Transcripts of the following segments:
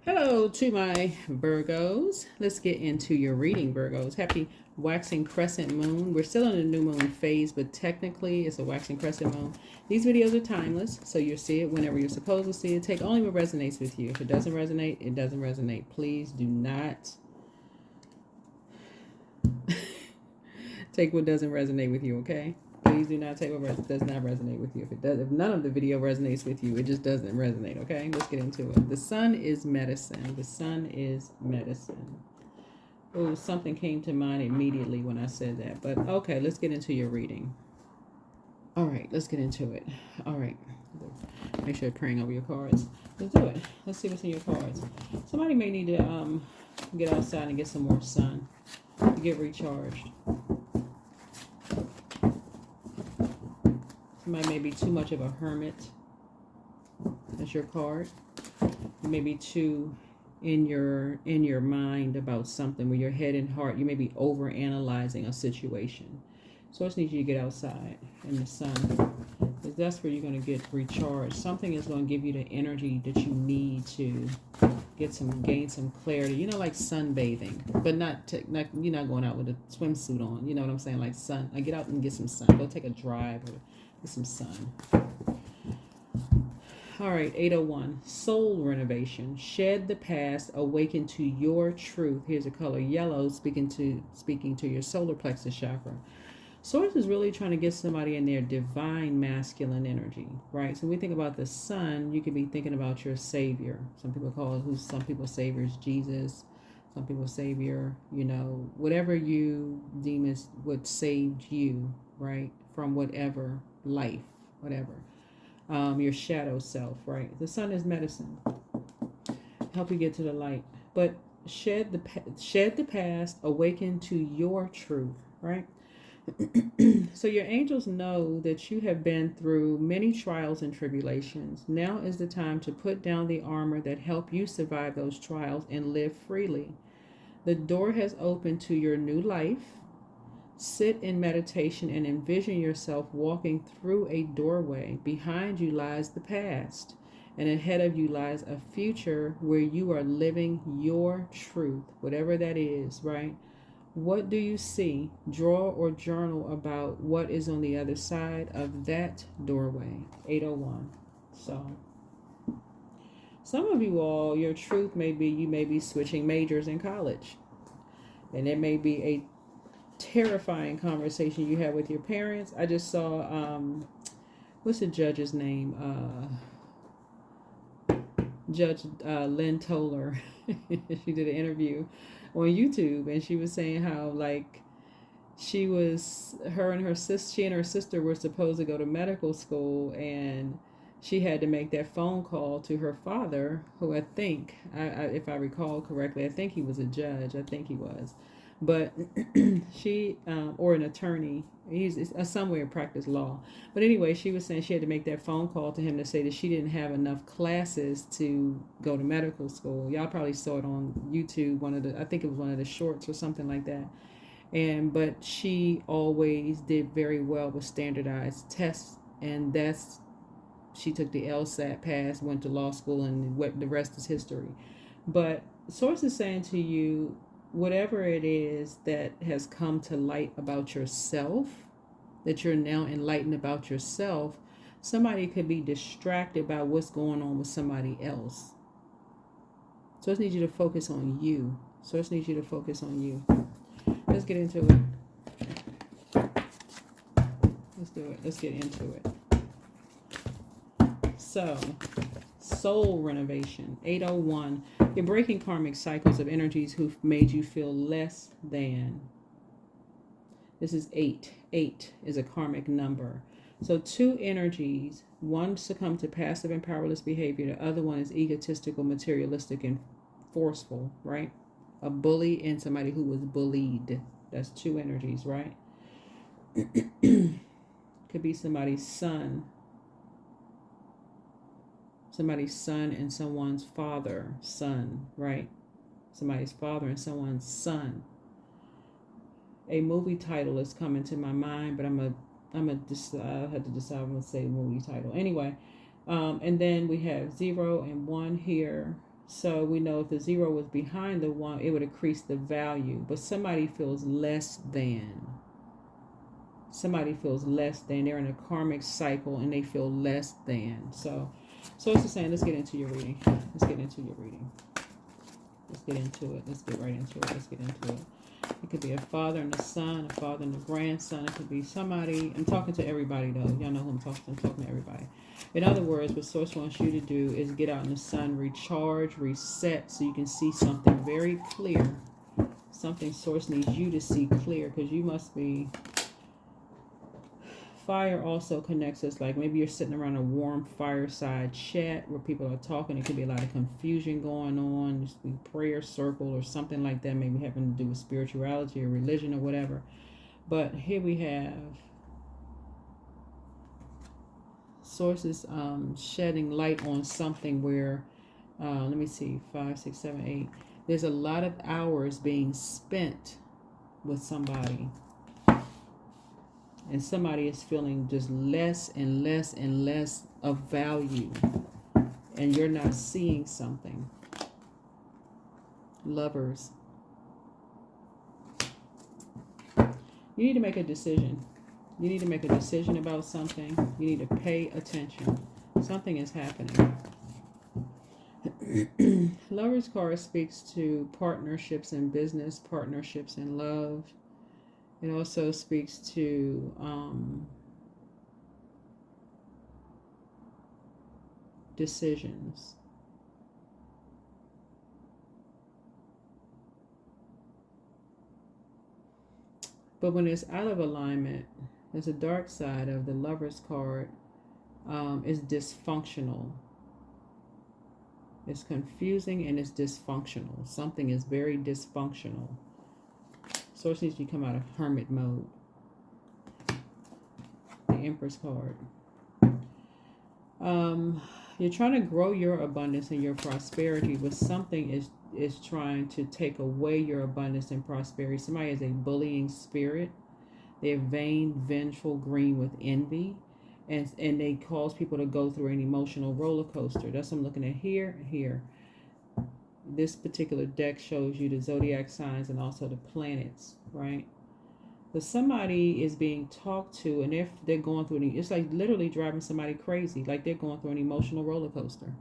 Hello to my Virgos. Let's get into your reading, Virgos. Happy waxing crescent moon. We're still in the new moon phase, but technically it's a waxing crescent moon. These videos are timeless, so you'll see it whenever you're supposed to see it. Take only what resonates with you. If it doesn't resonate, it doesn't resonate. Please do not take what doesn't resonate with you, okay? Please do not take what does not resonate with you. If none of the video resonates with you, it just doesn't resonate, okay? Let's get into it. The sun is medicine. The sun is medicine. Oh, something came to mind immediately when I said that. But okay, let's get into your reading. All right, let's get into it. All right. Make sure you're praying over your cards. Let's do it. Let's see what's in your cards. Somebody may need to get outside and get some more sun to get recharged. Somebody may be too much of a hermit. That's your card. You may be too in your mind about something with your head and heart. You may be over analyzing a situation. So I just need you to get outside in the sun, because that's where you're going to get recharged. Something is going to give you the energy that you need to gain some clarity. You know, like sunbathing, but not you're not going out with a swimsuit on. You know what I'm saying? Like sun. Like get out and get some sun. Go take a drive or get some sun. All right, 801, soul renovation. Shed the past, awaken to your truth. Here's a color yellow, speaking to your solar plexus chakra. Source is really trying to get somebody in their divine masculine energy, right? So when we think about the sun, you could be thinking about your savior. Some people savior is Jesus. Some people savior, whatever you deem as what saved you, right? From whatever life, whatever. Your shadow self, right? The sun is medicine. Help you get to the light. But shed the past, awaken to your truth, right? So your angels know that you have been through many trials and tribulations. Now is the time to put down the armor that helped you survive those trials and live freely. The door has opened to your new life. Sit in meditation and envision yourself walking through a doorway. Behind you lies the past, and ahead of you lies a future where you are living your truth, whatever that is, right? What do you see? Draw or journal about what is on the other side of that doorway. 801. So, some of you all, your truth may be you may be switching majors in college, and it may be a terrifying conversation you had with your parents. I just saw what's the judge's name? Judge Lynn Toller. She did an interview on YouTube, and she was saying how like she and her sister were supposed to go to medical school, and she had to make that phone call to her father, who I think, if I recall correctly, I think he was a judge. I think he was. But she, or an attorney, he's somewhere practice law. But anyway, she was saying she had to make that phone call to him to say that she didn't have enough classes to go to medical school. Y'all probably saw it on YouTube. I think it was one of the shorts or something like that. But she always did very well with standardized tests, and she took the LSAT pass, went to law school, and the rest is history. But source is saying to you, whatever it is that has come to light about yourself, that you're now enlightened about yourself, somebody could be distracted by what's going on with somebody else. So I just need you to focus on you. Let's get into it. Let's do it. Let's get into it. So, soul renovation, 801. You're breaking karmic cycles of energies who've made you feel less than. This is 8. 8 is a karmic number. So two energies, one succumb to passive and powerless behavior. The other one is egotistical, materialistic, and forceful, right? A bully and somebody who was bullied. That's two energies, right? Could be somebody's son and someone's son, right? Somebody's father and someone's son. A movie title is coming to my mind, but I had to decide I'm gonna say movie title anyway. And then we have 0 and 1 here. So we know if the 0 was behind the 1, it would increase the value. But somebody feels less than. Somebody feels less than. They're in a karmic cycle and they feel less than. So it's just saying, let's get into your reading. Let's get into your reading. Let's get into it. Let's get right into it. Let's get into it. It could be a father and a son, a father and a grandson. It could be somebody. I'm talking to everybody, though. Y'all know who I'm talking to. I'm talking to everybody. In other words, what Source wants you to do is get out in the sun, recharge, reset, so you can see something very clear. Something Source needs you to see clear, because you must be... Fire also connects us, like maybe you're sitting around a warm fireside chat where people are talking. It could be a lot of confusion going on. Just be prayer circle or something like that, maybe having to do with spirituality or religion or whatever. But here we have Sources shedding light on something where, let me see, 5, 6, 7, 8. There's a lot of hours being spent with somebody. And somebody is feeling just less and less and less of value. And you're not seeing something. Lovers. You need to make a decision. You need to make a decision about something. You need to pay attention. Something is happening. Lovers card speaks to partnerships in business, partnerships in love. It also speaks to decisions. But when it's out of alignment, there's a dark side of the Lover's card. Is dysfunctional. It's confusing and it's dysfunctional. Something is very dysfunctional. Source needs you to come out of hermit mode. The Empress card. You're trying to grow your abundance and your prosperity, but something is trying to take away your abundance and prosperity. Somebody has a bullying spirit. They're vain, vengeful, green with envy. And they cause people to go through an emotional roller coaster. That's what I'm looking at here and here. This particular deck shows you the zodiac signs and also the planets, right? But somebody is being talked to and they're going through it's like literally driving somebody crazy, like they're going through an emotional roller coaster.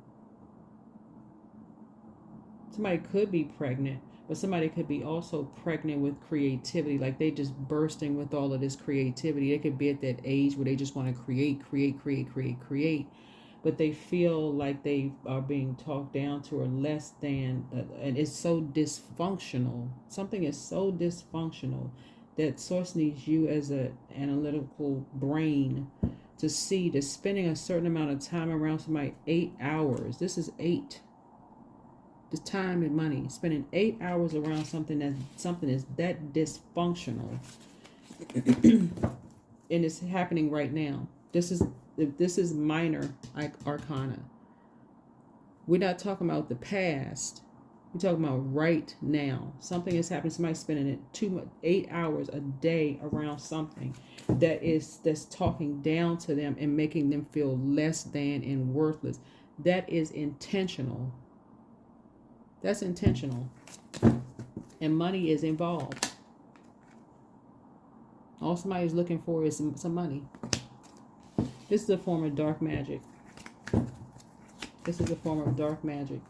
Somebody could be pregnant, but somebody could be also pregnant with creativity, like they just bursting with all of this creativity. They could be at that age where they just want to create, but they feel like they are being talked down to or less than, and it's so dysfunctional. Something is so dysfunctional that Source needs you as an analytical brain to see that spending a certain amount of time around somebody, 8 hours. This is 8. The time and money. Spending 8 hours around something is that dysfunctional. And it's happening right now. This is minor arcana. We're not talking about the past. We're talking about right now. Something is happening. Somebody's spending 8 hours a day around something that's talking down to them and making them feel less than and worthless. That is intentional. That's intentional. And money is involved. All somebody's looking for is some money. This is a form of dark magic. This is a form of dark magic.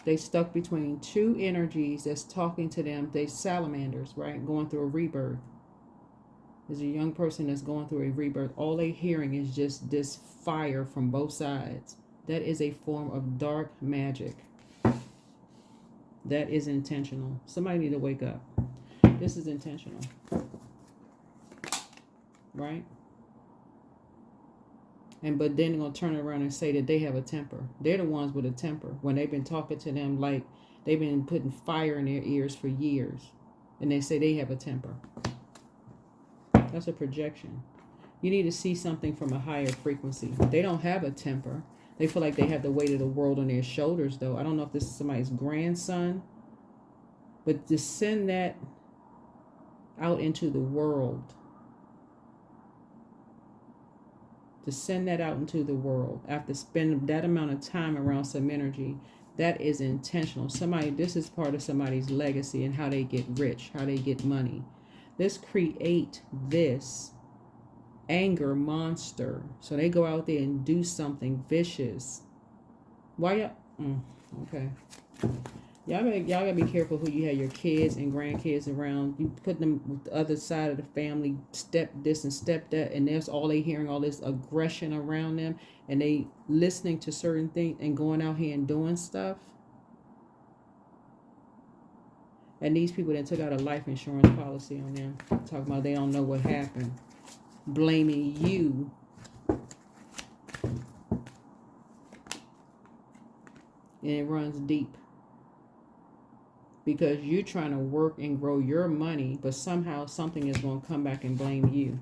They stuck between two energies that's talking to them. They salamanders, right? Going through a rebirth. There's a young person that's going through a rebirth. All they hearing is just this fire from both sides. That is a form of dark magic. That is intentional. Somebody need to wake up. This is intentional. Right? But then they're going to turn around and say that they have a temper. They're the ones with a temper. When they've been talking to them like they've been putting fire in their ears for years. And they say they have a temper. That's a projection. You need to see something from a higher frequency. They don't have a temper. They feel like they have the weight of the world on their shoulders, though. I don't know if this is somebody's grandson. But to send that out into the world. to send that out into the world after spending that amount of time around some energy. That is intentional. This is part of somebody's legacy and how they get rich, how they get money. Let's create this anger monster. So they go out there and do something vicious. Why y'all? Okay. Y'all gotta be careful who you have your kids and grandkids around. You put them with the other side of the family, step this and step that, and that's all they hearing, all this aggression around them, and they listening to certain things and going out here and doing stuff. And these people that took out a life insurance policy on them, talking about they don't know what happened, blaming you. And it runs deep. Because you're trying to work and grow your money, but somehow something is going to come back and blame you.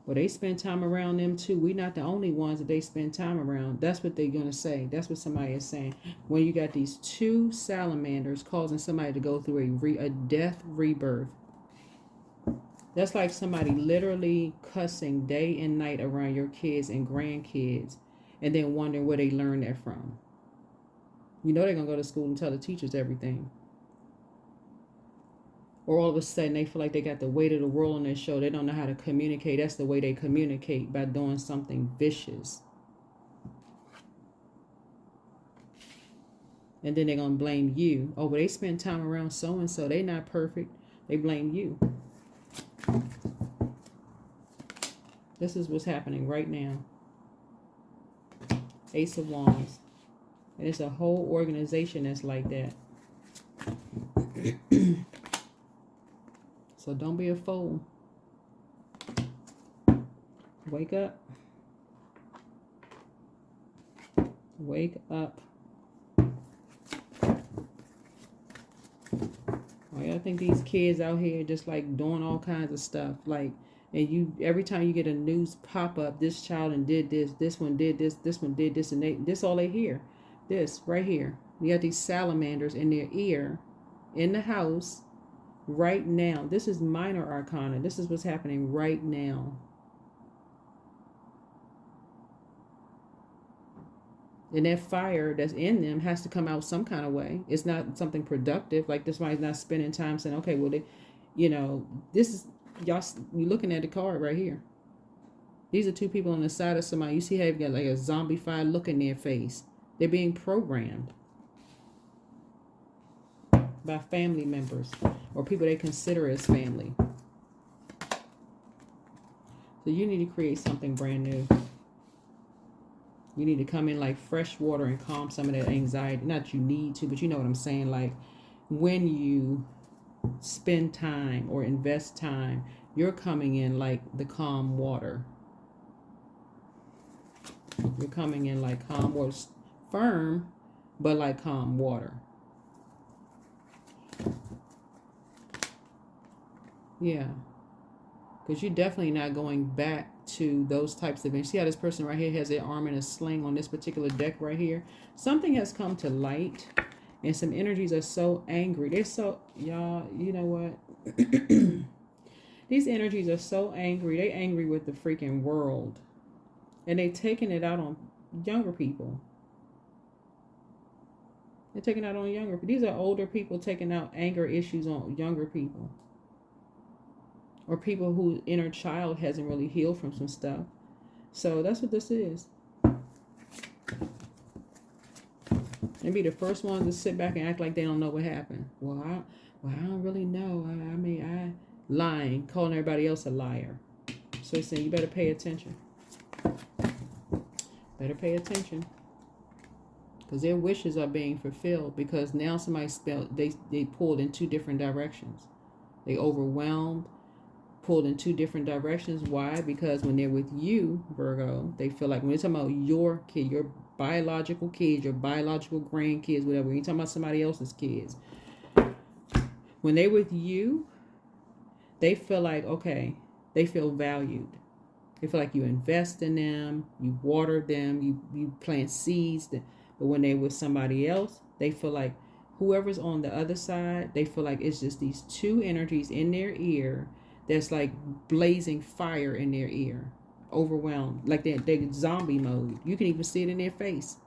Well, they spend time around them too. We're not the only ones that they spend time around. That's what they're going to say. That's what somebody is saying. When you got these two salamanders causing somebody to go through a death rebirth. That's like somebody literally cussing day and night around your kids and grandkids and then wondering where they learned that from. You know they're going to go to school and tell the teachers everything. Or all of a sudden they feel like they got the weight of the world on their shoulder. They don't know how to communicate. That's the way they communicate, by doing something vicious. And then they're going to blame you. Oh, but they spend time around so-and-so. They not perfect. They blame you. This is what's happening right now. Ace of Wands. And it's a whole organization that's like that. So don't be a fool. Wake up. Wake up. I think these kids out here just like doing all kinds of stuff. Like, and you, every time you get a news pop up, this child and did this one did this one did this, and this all they hear. This right here. You got these salamanders in their ear in the house right now. This is minor arcana. This is what's happening right now. And that fire that's in them has to come out some kind of way. It's not something productive. Like, this might not spending time saying, okay, well, they, you know, this is, y'all, you looking at the card right here. These are two people on the side of somebody. You see how they've got like a zombified look in their face. They're being programmed by family members or people they consider as family. So you need to create something brand new. You need to come in like fresh water and calm some of that anxiety. Not you need to, but you know what I'm saying. Like, when you spend time or invest time, you're coming in like the calm water. You're coming in like calm water. Firm, but like calm water. Yeah. Because you're definitely not going back to those types of events. See how this person right here has their arm in a sling on this particular deck right here? Something has come to light, and some energies are so angry. They're so, y'all, you know what? These energies are so angry. They're angry with the freaking world. And they're taking it out on younger people. They're taking it out on younger people. These are older people taking out anger issues on younger people. Or people whose inner child hasn't really healed from some stuff. So that's what this is. And be the first ones to sit back and act like they don't know what happened. Well, I don't really know. I lying, calling everybody else a liar. So he's saying you better pay attention. Better pay attention. Because their wishes are being fulfilled. Because now somebody they pulled in two different directions. They overwhelmed. Pulled in two different directions. Why? Because when they're with you, Virgo, they feel like when they're talking about your kid, your biological kids, your biological grandkids, whatever, when you're talking about somebody else's kids, when they're with you, they feel like, okay, they feel valued. They feel like you invest in them, you water them, you plant seeds. But when they're with somebody else, they feel like whoever's on the other side, they feel like it's just these two energies in their ear that's like blazing fire in their ear. overwhelmed, like they're zombie mode. You can even see it in their face.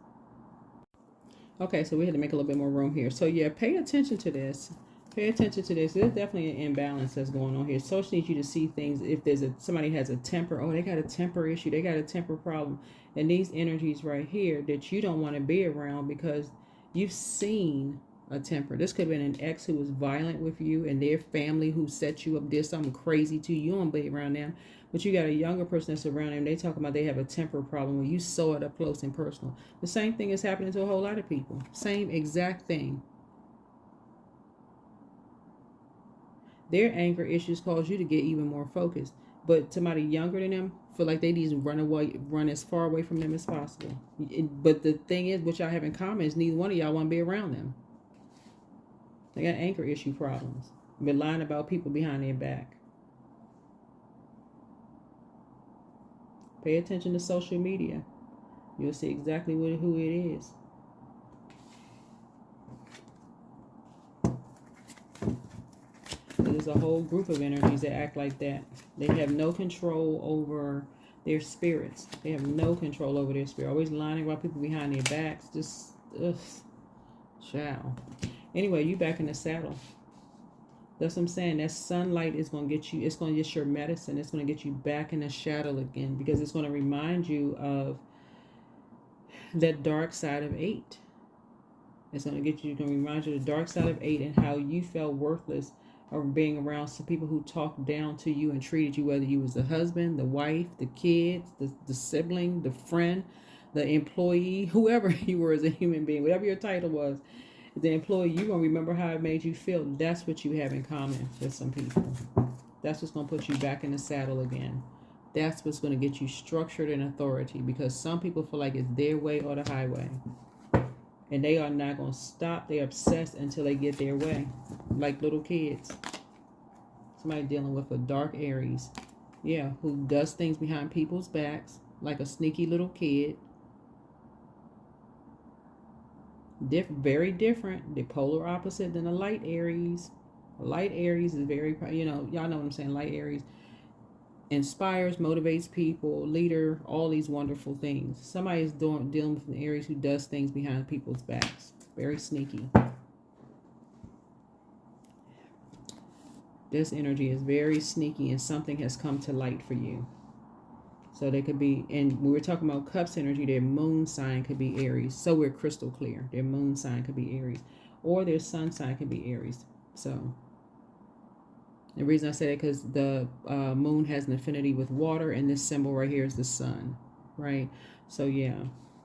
Okay, so we had to make a little bit more room here. So yeah, pay attention to this. Pay attention to this. There's definitely an imbalance that's going on here. Social needs you to see things. If there's somebody has a temper, oh, they got a temper issue, they got a temper problem, and these energies right here that you don't want to be around because you've seen a temper. This could have been an ex who was violent with you, and their family who set you up, did something crazy to you. You don't be around them, but you got a younger person that's around them. They talk about they have a temper problem when you saw it up close and personal. The same thing is happening to a whole lot of people. Same exact thing. Their anger issues cause you to get even more focused. But somebody younger than them feel like they need to run as far away from them as possible. But the thing is, what y'all have in common is neither one of y'all want to be around them. They got anger issue problems. Been lying about people behind their back. Pay attention to social media. You'll see exactly who it is. There's a whole group of energies that act like that. They have no control over their spirits. They have no control over their spirit. Always lying about people behind their backs. Just, ugh. Child. Anyway, you back in the saddle. That's what I'm saying. That sunlight is going to get you, it's going to get your medicine. It's going to get you back in the shadow again because it's going to remind you of that dark side of 8. It's going to remind you of the dark side of 8 and how you felt worthless or being around some people who talked down to you and treated you, whether you was the husband, the wife, the kids, the sibling, the friend, the employee, whoever you were as a human being, whatever your title was, the employee, you're going to remember how it made you feel. That's what you have in common with some people. That's what's going to put you back in the saddle again. That's what's going to get you structured and authority because some people feel like it's their way or the highway. And they are not going to stop. They're obsessed until they get their way. Like little kids. Somebody dealing with a dark Aries. Yeah, who does things behind people's backs. Like a sneaky little kid. Very different. The polar opposite than a light Aries. A light Aries is very, y'all know what I'm saying. Light Aries inspires, motivates people, leader, all these wonderful things. Somebody's dealing with an Aries who does things behind people's backs. Very sneaky. This energy is very sneaky and something has come to light for you. So they could be, and when we're talking about cups energy, their moon sign could be Aries. So we're crystal clear. Their moon sign could be Aries. Or their sun sign could be Aries. So the reason I say that because the moon has an affinity with water, and this symbol right here is the sun, right? So yeah,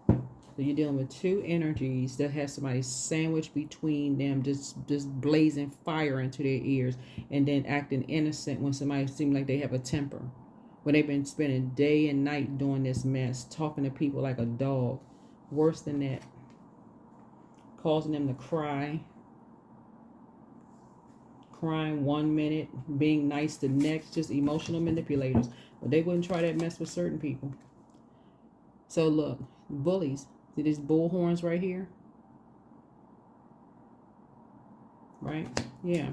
so you're dealing with two energies that have somebody sandwiched between them, just blazing fire into their ears, and then acting innocent when somebody seems like they have a temper, when they've been spending day and night doing this mess, talking to people like a dog, worse than that, causing them to crying 1 minute, being nice the next, just emotional manipulators. But they wouldn't try that mess with certain people. So look, bullies. See these bull horns right here? Right? Yeah.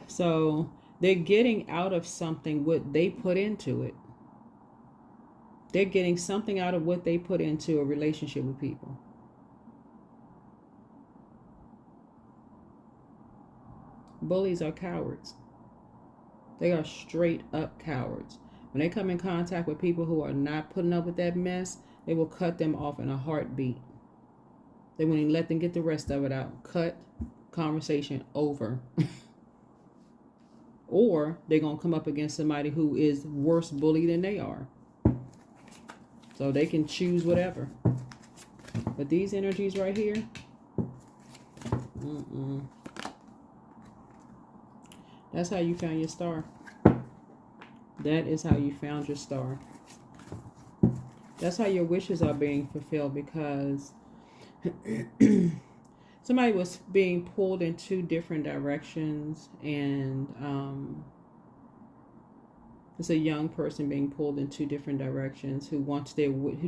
So they're getting out of something what they put into it. They're getting something out of what they put into a relationship with people. Bullies are cowards. They are straight up cowards. When they come in contact with people who are not putting up with that mess, they will cut them off in a heartbeat. They won't even let them get the rest of it out. Cut, conversation over. Or they're going to come up against somebody who is worse bully than they are. So they can choose whatever. But these energies right here, that's how you found your star. That is how you found your star. That's how your wishes are being fulfilled, because somebody was being pulled in two different directions, and it's a young person being pulled in two different directions who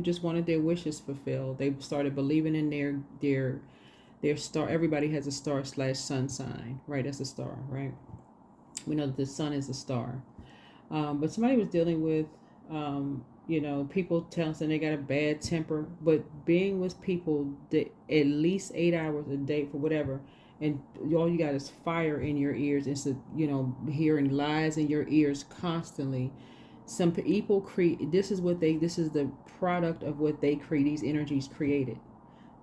just wanted their wishes fulfilled. They started believing in their star. Everybody has a star/sun sign, right? That's a star, right? We know that the sun is a star. But somebody was dealing with, people telling them they got a bad temper, but being with people that at least 8 hours a day for whatever, and all you got is fire in your ears. It's hearing lies in your ears constantly. Some people create. This is the product of what they create. These energies created.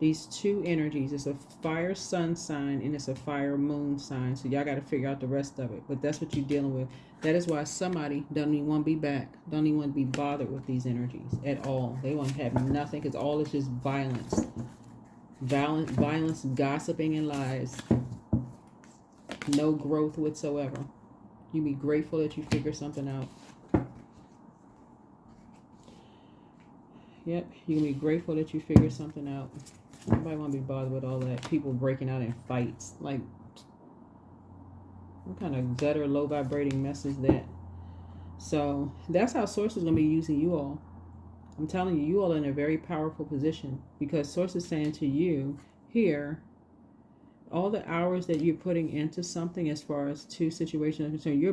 These two energies, it's a fire sun sign and it's a fire moon sign. So y'all got to figure out the rest of it. But that's what you're dealing with. That is why somebody doesn't even want to be back, don't even want to be bothered with these energies at all. They want to have nothing because all is just violence. Violence, gossiping, and lies. No growth whatsoever. You be grateful that you figure something out. Yep, you can be grateful that you figure something out. Nobody want to be bothered with all that. People breaking out in fights. Like, what kind of gutter, low vibrating mess is that? So that's how Source is going to be using you all. I'm telling you, you all are in a very powerful position because Source is saying to you here, all the hours that you're putting into something as far as two situations are concerned, you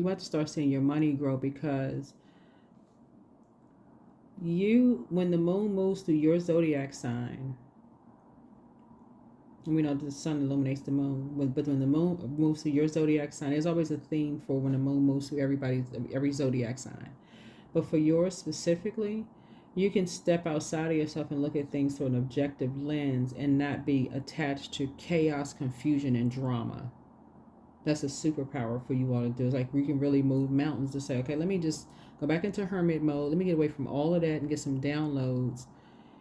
want to start seeing your money grow because when the moon moves through your zodiac sign, and we know the sun illuminates the moon, but when the moon moves through your zodiac sign, there's always a theme for when the moon moves through every zodiac sign. But for yours specifically, you can step outside of yourself and look at things through an objective lens and not be attached to chaos, confusion, and drama. That's a superpower for you all to do. It's like we can really move mountains to say, okay, let me just go back into hermit mode. Let me get away from all of that and get some downloads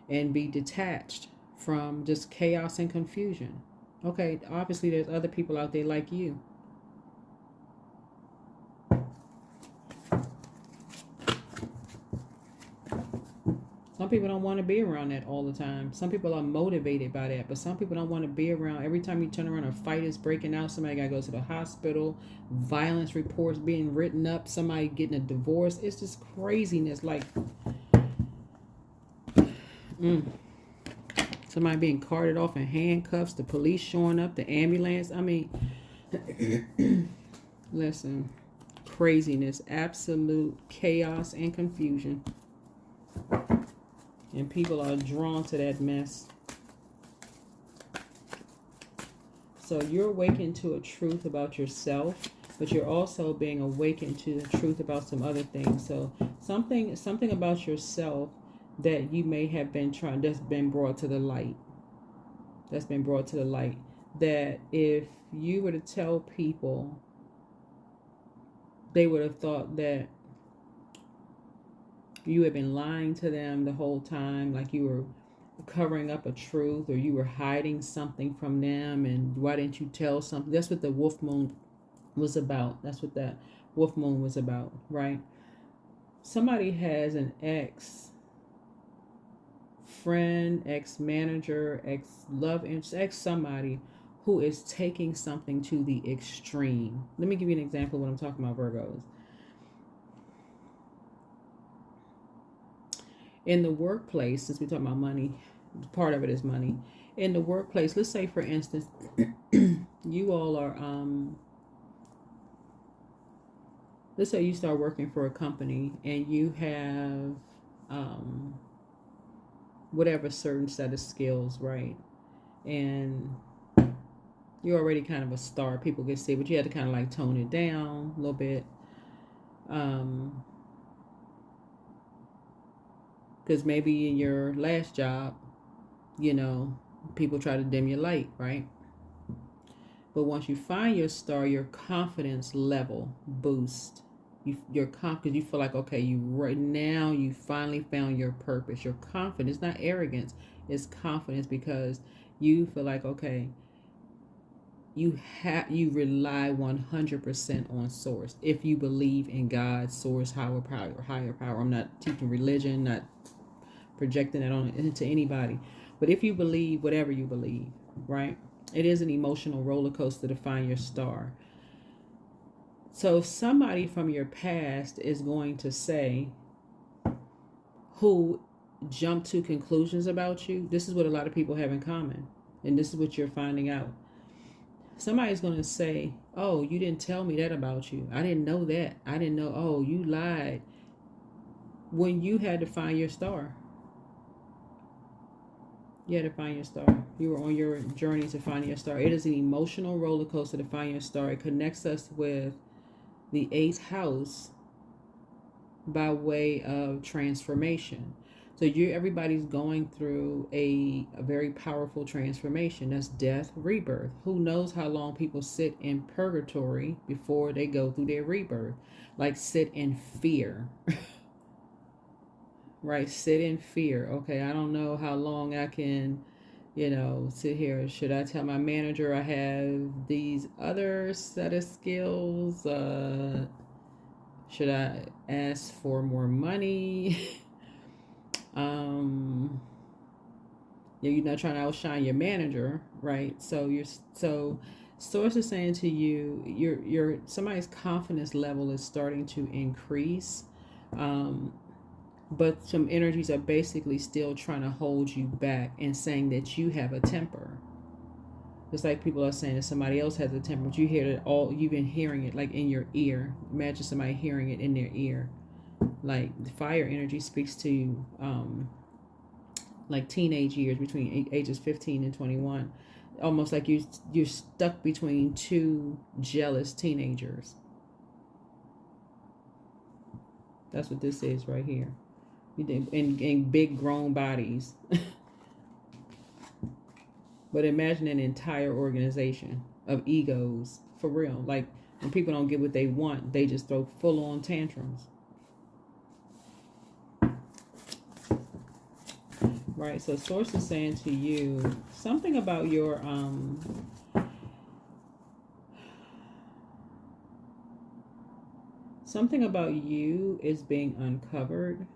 and be detached from just chaos and confusion. Okay, obviously there's other people out there like you. Some people don't want to be around that all the time. Some people are motivated by that, but some people don't want to be around. Every time you turn around, a fight is breaking out. Somebody got to go to the hospital. Violence reports being written up. Somebody getting a divorce. It's just craziness. Like, somebody being carted off in handcuffs. The police showing up. The ambulance. I mean, listen, craziness, absolute chaos and confusion. And people are drawn to that mess. So you're awakened to a truth about yourself, but you're also being awakened to the truth about some other things. So something about yourself that you may have been that's been brought to the light. That if you were to tell people, they would have thought that you had been lying to them the whole time, like you were covering up a truth or you were hiding something from them, and why didn't you tell something? That's what the wolf moon was about. That's what that wolf moon was about, right? Somebody has an ex-friend, ex-manager, ex-love interest, ex-somebody who is taking something to the extreme. Let me give you an example of what I'm talking about, Virgos. In the workplace, since we're talking about money, part of it is money. In the workplace, let's say, for instance, you all are, let's say you start working for a company and you have whatever certain set of skills, right? And you're already kind of a star. People can see, but you have to kind of like tone it down a little bit. Because maybe in your last job, people try to dim your light, right? But once you find your star, your confidence level boosts. You're confident. You feel like, okay, right now you finally found your purpose. Your confidence, not arrogance, it's confidence because you feel like, okay, you rely 100% on source. If you believe in God, source, higher power. I'm not teaching religion, not projecting that on into anybody, but if you believe whatever you believe, right, it is an emotional roller coaster to find your star. So somebody from your past is going to say, who jumped to conclusions about you. This is what a lot of people have in common, and this is what you're finding out. somebody's going to say, oh, you didn't tell me that about you. I didn't know that. I didn't know. Oh, you lied. When you had to find your star. You had to find your star. You were on your journey to find your star. It is an emotional roller coaster to find your star. It connects us with the eighth house by way of transformation. So everybody's going through a very powerful transformation. That's death, rebirth. Who knows how long people sit in purgatory before they go through their rebirth? Like sit in fear. Right? Sit in fear. Okay, I don't know how long I can, sit here. Should I tell my manager I have these other set of skills? Should I ask for more money? You're not trying to outshine your manager, right? So source is saying to you, your somebody's confidence level is starting to increase. But some energies are basically still trying to hold you back and saying that you have a temper. It's like people are saying that somebody else has a temper, but you hear it all. You've been hearing it like in your ear. Imagine somebody hearing it in their ear. Like the fire energy speaks to like teenage years between ages 15 and 21. Almost like you're stuck between two jealous teenagers. That's what this is right here. In big grown bodies. But imagine an entire organization of egos, for real. Like when people don't get what they want, they just throw full on tantrums. Right, so source is saying to you something about your something about you is being uncovered,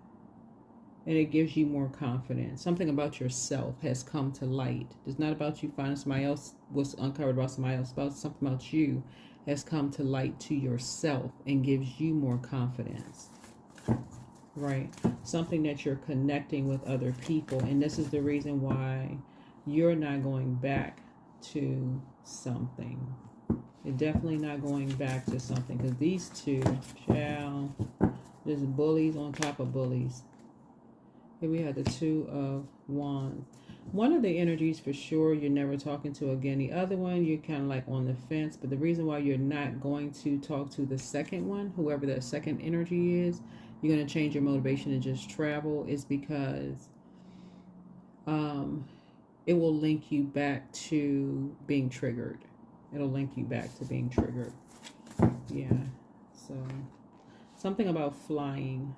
and it gives you more confidence. Something about yourself has come to light. It's not about you finding somebody else was uncovered about somebody else. It's about something about you has come to light to yourself and gives you more confidence. Right. Something that you're connecting with other people. And this is the reason why you're not going back to something. You're definitely not going back to something. Because these two, there's bullies on top of bullies. Here we have the Two of Wands. One of the energies for sure you're never talking to again. The other one you're kind of like on the fence. But the reason why you're not going to talk to the second one, whoever that second energy is, you're going to change your motivation and just travel, is because it will link you back to being triggered. It'll link you back to being triggered. Yeah. So something about flying.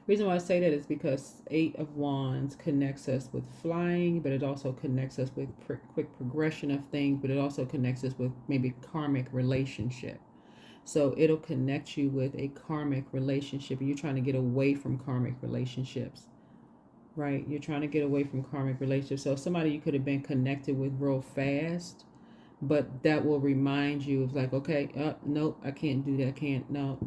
Reason why I say that is because Eight of Wands connects us with flying, but it also connects us with quick progression of things, but it also connects us with maybe karmic relationship. So it'll connect you with a karmic relationship. You're trying to get away from karmic relationships, right? You're trying to get away from karmic relationships. So somebody you could have been connected with real fast, but that will remind you of like, okay, nope, I can't do that. I can't, no,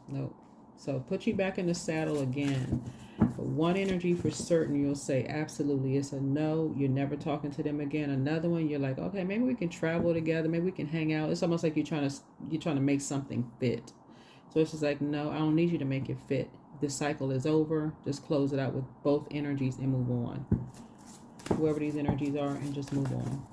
nope. So put you back in the saddle again. But one energy for certain, you'll say absolutely it's a no. You're never talking to them again. Another one, you're like, okay, maybe we can travel together. Maybe we can hang out. It's almost like you're trying to make something fit. So it's just like, no, I don't need you to make it fit. This cycle is over. Just close it out with both energies and move on. Whoever these energies are, and just move on.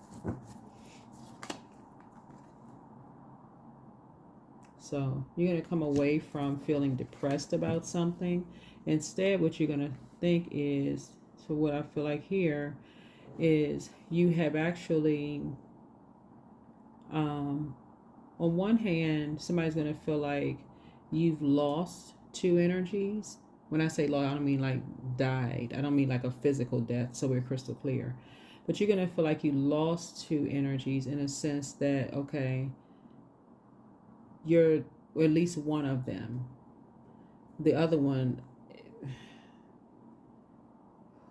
So you're going to come away from feeling depressed about something. Instead, what you're going to think is, so what I feel like here is you have actually, on one hand, somebody's going to feel like you've lost two energies. When I say lost, I don't mean like died. I don't mean like a physical death, so we're crystal clear. But you're going to feel like you lost two energies in a sense that, okay, you're, or at least one of them. The other one,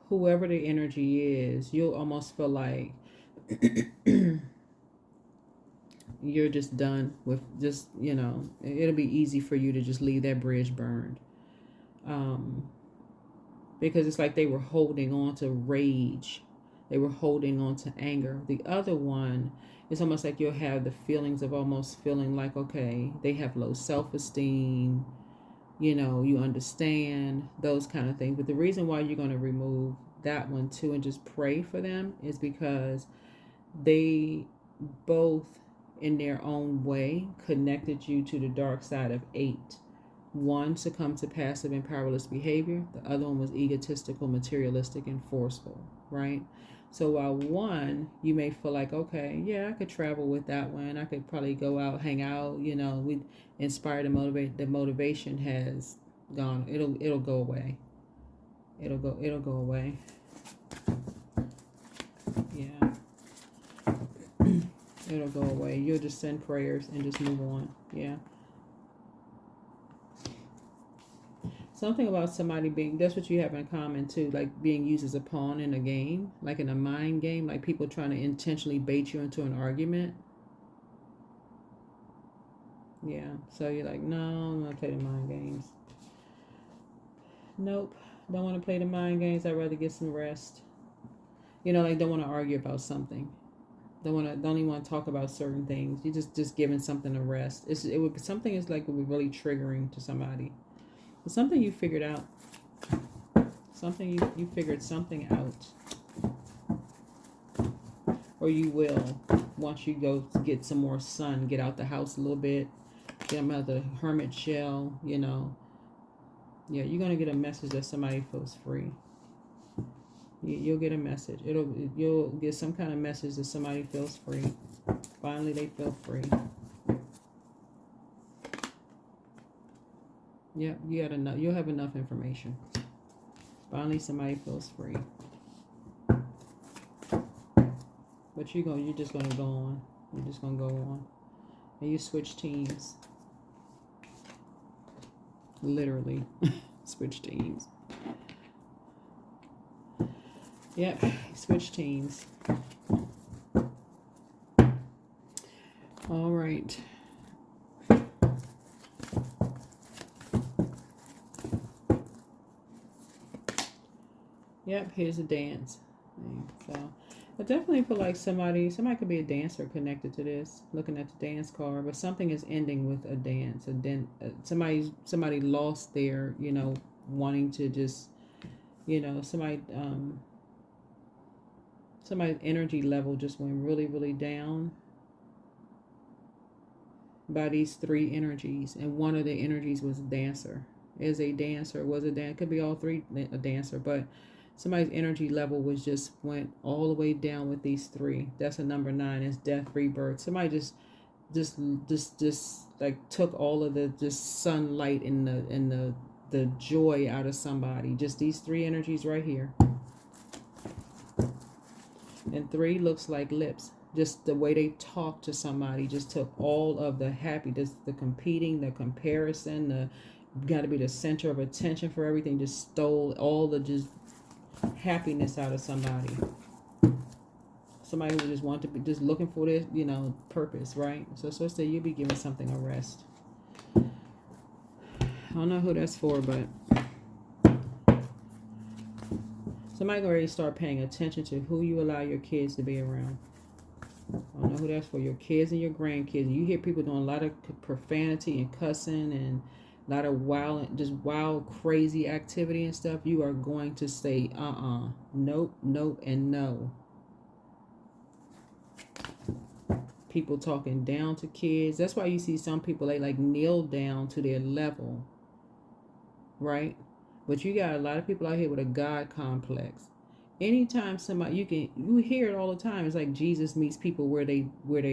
whoever the energy is, you'll almost feel like you're just done with, just, it'll be easy for you to just leave that bridge burned. Because it's like they were holding on to rage They were holding on to anger. The other one, it's almost like you'll have the feelings of almost feeling like, okay, they have low self-esteem, you understand, those kind of things. But the reason why you're going to remove that one too and just pray for them is because they both, in their own way, connected you to the dark side of 8. One succumbed to passive and powerless behavior. The other one was egotistical, materialistic, and forceful, right? So while one, you may feel like, okay, yeah, I could travel with that one. I could probably go out, hang out, we inspire to motivate. The motivation has gone. It'll go away. It'll go away. Yeah. It'll go away. You'll just send prayers and just move on. Yeah. Something about somebody being, that's what you have in common too, like being used as a pawn in a game, like in a mind game, like people trying to intentionally bait you into an argument. Yeah, so you're like, no, I'm not play the mind games. Nope, don't want to play the mind games. I'd rather get some rest. Like don't want to argue about something. Don't even want to talk about certain things. You just giving something a rest. It would be something is like would be really triggering to somebody. It's something you figured out. Something you figured something out. Or you will once you go to get some more sun, get out the house a little bit, get them out of the hermit shell, Yeah, you're gonna get a message that somebody feels free. You'll get a message. You'll get some kind of message that somebody feels free. Finally, they feel free. Yep, you got enough. You'll have enough information. Finally, somebody feels free. But you're just gonna go on. You're just gonna go on, and you switch teams. Literally, switch teams. Yep, switch teams. All right. Yep, here's a dance. So I definitely feel like somebody could be a dancer connected to this, looking at the dance card, but something is ending with a dance. Somebody lost their, wanting to just, somebody's energy level just went really, really down by these 3 energies, and one of the energies was dancer. Was a dancer. Could be all 3 a dancer, but somebody's energy level was just went all the way down with these 3. That's a number 9. It's death, rebirth. Somebody just like took all of the just sunlight and the joy out of somebody. Just these 3 energies right here. And 3 looks like lips. Just the way they talk to somebody just took all of the happiness, the competing, the comparison, the got to be the center of attention for everything. Just stole all the just happiness out of somebody. Somebody who just want to be just looking for this, purpose, right? So say you'll be giving something a rest. I don't know who that's for, but somebody already start paying attention to who you allow your kids to be around. I don't know who that's for. Your kids and your grandkids. You hear people doing a lot of profanity and cussing and a lot of wild, crazy activity and stuff. You are going to say, nope, and no. People talking down to kids. That's why you see some people, they like kneel down to their level, right? But you got a lot of people out here with a God complex. Anytime somebody, you hear it all the time. It's like Jesus meets people where they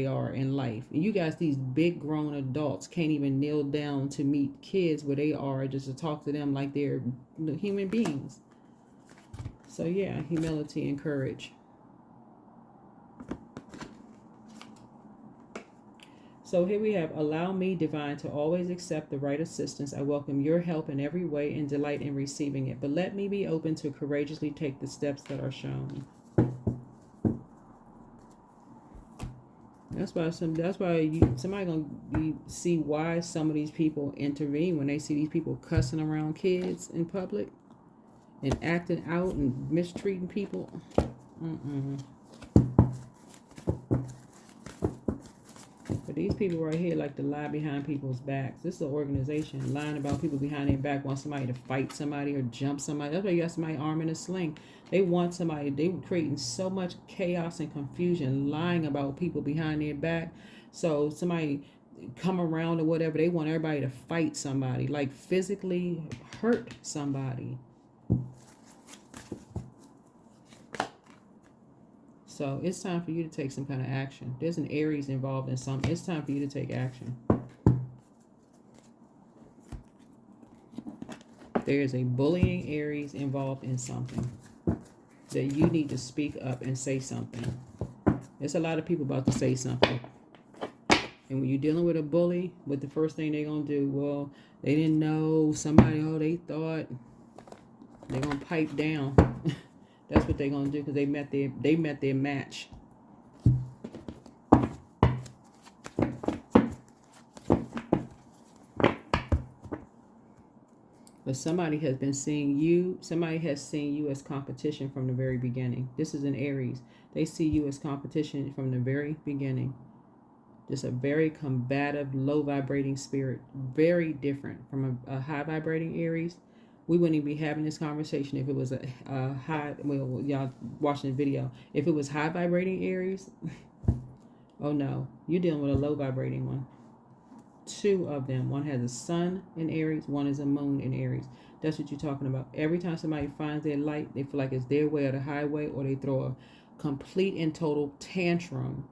are in life. And you guys, these big grown adults can't even kneel down to meet kids where they are, just to talk to them like they're human beings. So yeah, humility and courage. So here we have, allow me, divine, to always accept the right assistance. I welcome your help in every way and delight in receiving it. But let me be open to courageously take the steps that are shown. That's why somebody gonna see why some of these people intervene when they see these people cussing around kids in public and acting out and mistreating people. Mm-mm. But these people right here like to lie behind people's backs. This is an organization lying about people behind their back, want somebody to fight somebody or jump somebody. That's why you got somebody arm in a sling. They want somebody. They were creating so much chaos and confusion, lying about people behind their back. So somebody come around or whatever, they want everybody to fight somebody, like physically hurt somebody. So it's time for you to take some kind of action. There's an Aries involved in something. It's time for you to take action. There's a bullying Aries involved in something that you need to speak up and say something. There's a lot of people about to say something. And when you're dealing with a bully, what the first thing they're going to do, well, they didn't know somebody, oh, they thought, they're going to pipe down. That's what they're going to do because they met their match. But somebody has been seeing you. Somebody has seen you as competition from the very beginning. This is an Aries. They see you as competition from the very beginning. Just a very combative, low vibrating spirit. Very different from a high vibrating Aries. We wouldn't even be having this conversation if it was a high, well, y'all watching the video. If it was high vibrating Aries, oh no, you're dealing with a low vibrating one. Two of them. One has a sun in Aries, one is a moon in Aries. That's what you're talking about. Every time somebody finds their light, they feel like it's their way or the highway, or they throw a complete and total tantrum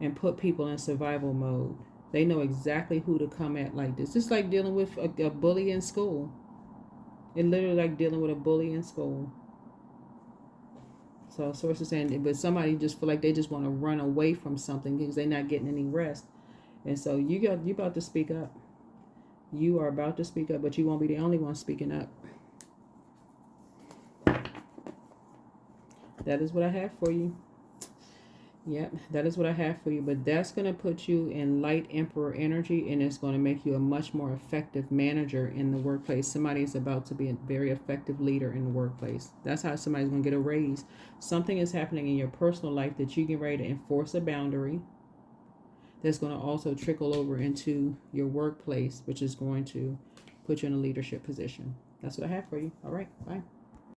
and put people in survival mode. They know exactly who to come at like this. It's like dealing with a bully in school. It's literally like dealing with a bully in school. So sources saying, but somebody just feel like they just want to run away from something because they're not getting any rest. And so you about to speak up. You are about to speak up, but you won't be the only one speaking up. That is what I have for you. Yep, that is what I have for you. But that's going to put you in light emperor energy, and it's going to make you a much more effective manager in the workplace. Somebody is about to be a very effective leader in the workplace. That's how somebody's going to get a raise. Something is happening in your personal life that you get ready to enforce a boundary. That's going to also trickle over into your workplace, which is going to put you in a leadership position. That's what I have for you. All right, bye.